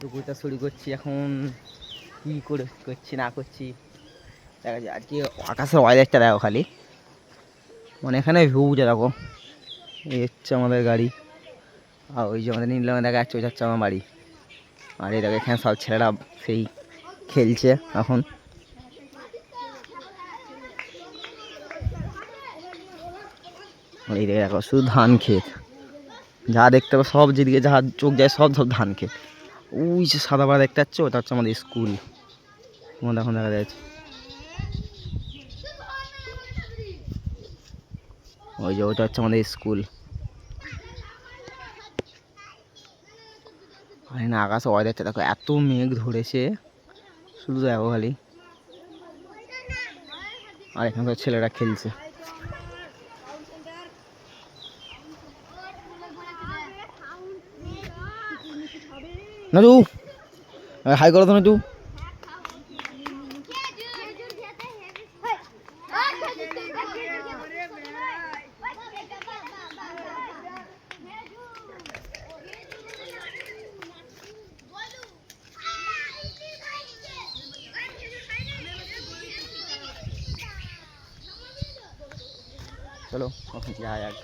দুপুরটা শুরু করছি এখন, কী করে করছি না করছি দেখা যায়। আজকে আকাশের ওয়েদারটা দেখো খালি, মানে এখানে ভিউটা দেখো। এই হচ্ছে আমাদের গাড়ি, আর ওই যে আমাদের নীলরঙে দেখা যাচ্ছে ওই হচ্ছে আমার বাড়ি। আর এই দেখো এখানে সব ছেলেরা সেই খেলছে এখন। এই দেখো শুধু ধান ক্ষেত, যা দেখতে পাবো সব, যেদিকে যা চোখ যায় সব সব ধান ক্ষেত। ওই যে সাদা পাড়া দেখতে পাচ্ছ, ওটা হচ্ছে আমাদের স্কুল, তোমাদের এখন দেখা যাচ্ছে। ওই যে ওটা হচ্ছে আমাদের স্কুল। আর না আকাশে ওয়েদারটা দেখো, এত মেঘ ধরেছে শুধু দেখো খালি। আর এখানে তো ছেলেরা খেলছে। না তু হাই করো তো না তু। চলো এখন যাওয়া যাক।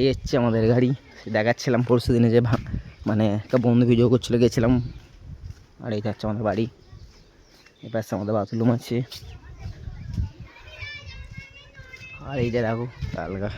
এই হচ্ছে আমাদের গাড়ি, দেখাচ্ছিলাম পরশু দিনে যে মানে একটা বন্ধু ভিডিও করছিল, গেছিলাম। আর এইটা হচ্ছে আমাদের বাড়ি, এই পাশে আমাদের বাথরুম আছে। আর এই যে দেখো আলগা